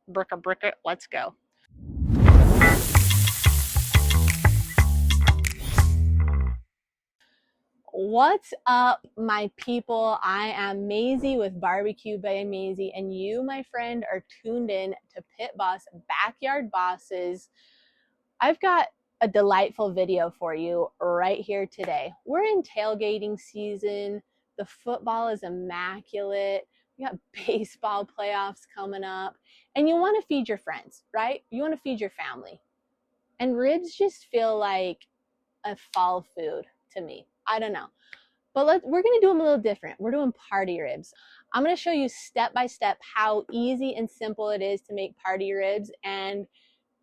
Brick it, let's go. What's up, my people? I am Maisie with Barbecue by Maisie, and you, my friend, are tuned in to Pit Boss Backyard Bosses. I've got a delightful video for you right here today. We're in tailgating season. The football is immaculate. We got baseball playoffs coming up, and you want to feed your friends, right? You want to feed your family. And ribs just feel like a fall food to me. I don't know. But we're going to do them a little different. We're doing party ribs. I'm going to show you step by step how easy and simple it is to make party ribs, and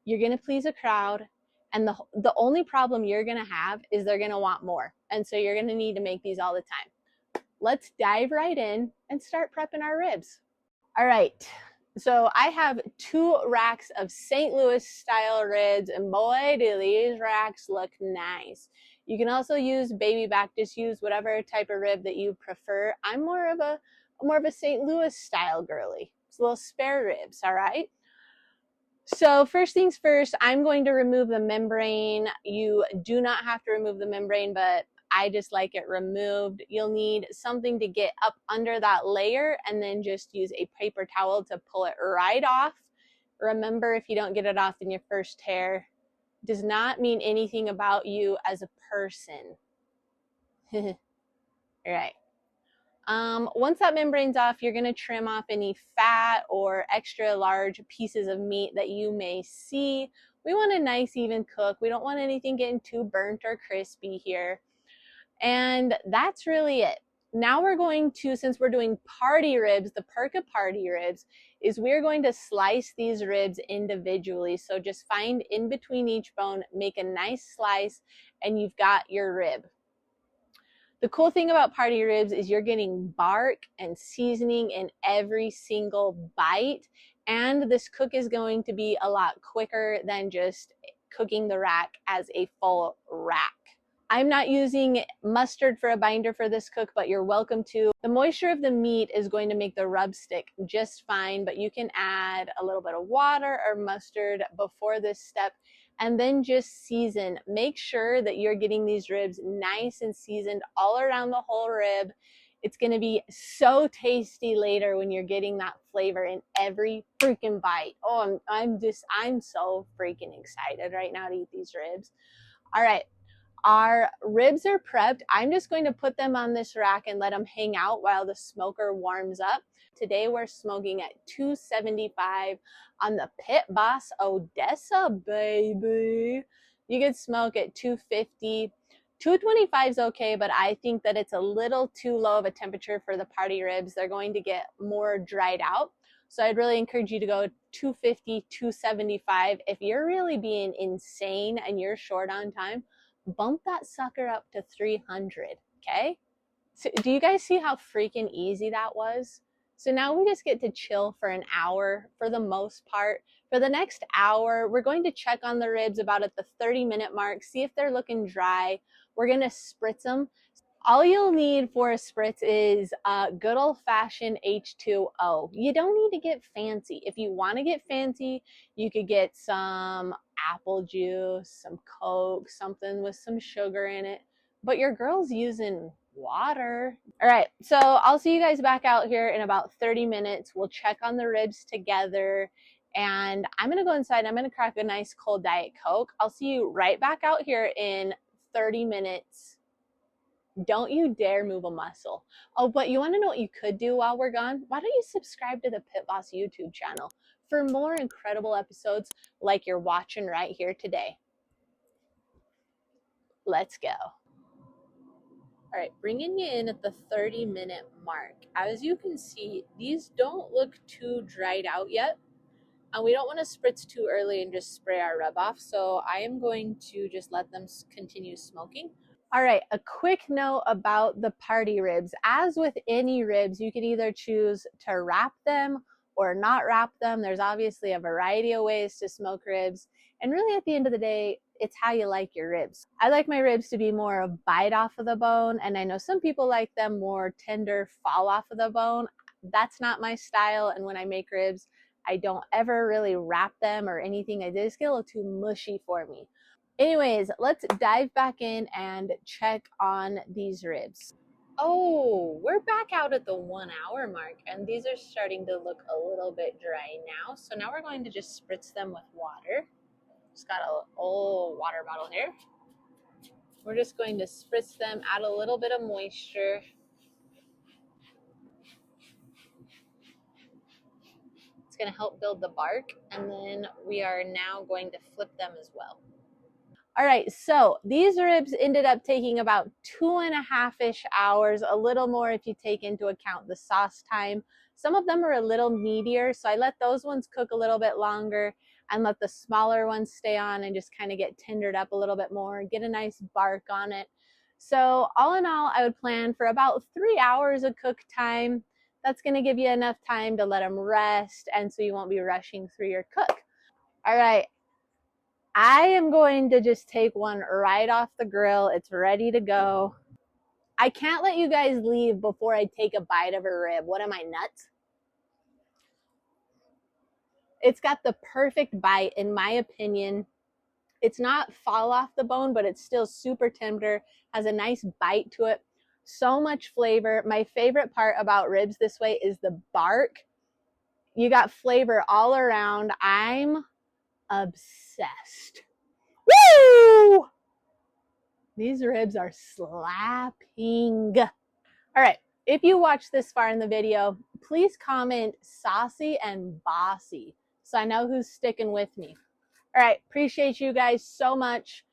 you're going to please a crowd. And the only problem you're going to have is they're going to want more. And so you're going to need to make these all the time. Let's dive right in and start prepping our ribs. All right. So I have 2 racks of St. Louis style ribs, and boy, do these racks look nice. You can also use baby back, just use whatever type of rib that you prefer. I'm more of a St. Louis style girly. It's little spare ribs, all right? So first things first, I'm going to remove the membrane. You do not have to remove the membrane, but I just like it removed. You'll need something to get up under that layer, and then just use a paper towel to pull it right off. Remember, if you don't get it off in your first tear, does not mean anything about you as a person. All right. Once that membrane's off, you're going to trim off any fat or extra large pieces of meat that you may see. We want a nice even cook. We don't want anything getting too burnt or crispy here. And that's really it. Now we're going to, since we're doing party ribs, the perk of party ribs is we're going to slice these ribs individually. So just find in between each bone, make a nice slice, and you've got your rib. The cool thing about party ribs is you're getting bark and seasoning in every single bite, and this cook is going to be a lot quicker than just cooking the rack as a full rack. I'm not using mustard for a binder for this cook, but you're welcome to. The moisture of the meat is going to make the rub stick just fine, but you can add a little bit of water or mustard before this step, and then just season. Make sure that you're getting these ribs nice and seasoned all around the whole rib. It's going to be so tasty later when you're getting that flavor in every freaking bite. Oh, I'm so freaking excited right now to eat these ribs. All right. Our ribs are prepped. I'm just going to put them on this rack and let them hang out while the smoker warms up. Today we're smoking at 275 on the Pit Boss Odessa, baby. You could smoke at 250. 225 is okay, but I think that it's a little too low of a temperature for the party ribs. They're going to get more dried out. So I'd really encourage you to go 250, 275. If you're really being insane and you're short on time, bump that sucker up to 300, okay? So do you guys see how freaking easy that was? So now we just get to chill for an hour for the most part. For the next hour, we're going to check on the ribs about at the 30-minute mark, see if they're looking dry. We're going to spritz them. All you'll need for a spritz is good old-fashioned H2O. You don't need to get fancy. If you want to get fancy, you could get some apple juice, some Coke, something with some sugar in it. But your girl's using water. All right, so I'll see you guys back out here in about 30 minutes. We'll check on the ribs together. And I'm going to go inside. I'm going to crack a nice cold Diet Coke. I'll see you right back out here in 30 minutes. Don't you dare move a muscle. Oh, but you want to know what you could do while we're gone? Why don't you subscribe to the Pit Boss YouTube channel for more incredible episodes like you're watching right here today. Let's go. All right, bringing you in at the 30-minute mark. As you can see, these don't look too dried out yet. And we don't want to spritz too early and just spray our rub off. So I am going to just let them continue smoking. All right, a quick note about the party ribs. As with any ribs, you can either choose to wrap them or not wrap them. There's obviously a variety of ways to smoke ribs. And really at the end of the day, it's how you like your ribs. I like my ribs to be more a bite off of the bone, and I know some people like them more tender, fall off of the bone. That's not my style, and when I make ribs, I don't ever really wrap them or anything. They just get a little too mushy for me. Anyways, let's dive back in and check on these ribs. Oh, we're back out at the 1 hour mark, and these are starting to look a little bit dry now. So now we're going to just spritz them with water. Just got a old water bottle here. We're just going to spritz them, add a little bit of moisture. It's going to help build the bark, and then we are now going to flip them as well. All right, so these ribs ended up taking about 2.5-ish hours, a little more if you take into account the sauce time. Some of them are a little meatier, so I let those ones cook a little bit longer and let the smaller ones stay on and just kind of get tendered up a little bit more, get a nice bark on it. So all in all, I would plan for about 3 hours of cook time. That's going to give you enough time to let them rest, and so you won't be rushing through your cook. All right. I am going to just take one right off the grill. It's ready to go. I can't let you guys leave before I take a bite of a rib. What am I, nuts? It's got the perfect bite, in my opinion. It's not fall off the bone, but it's still super tender, has a nice bite to it. So much flavor. My favorite part about ribs this way is the bark. You got flavor all around. I'm obsessed. Woo! These ribs are slapping. All right, if you watched this far in the video, please comment saucy and bossy so I know who's sticking with me. All right, appreciate you guys so much.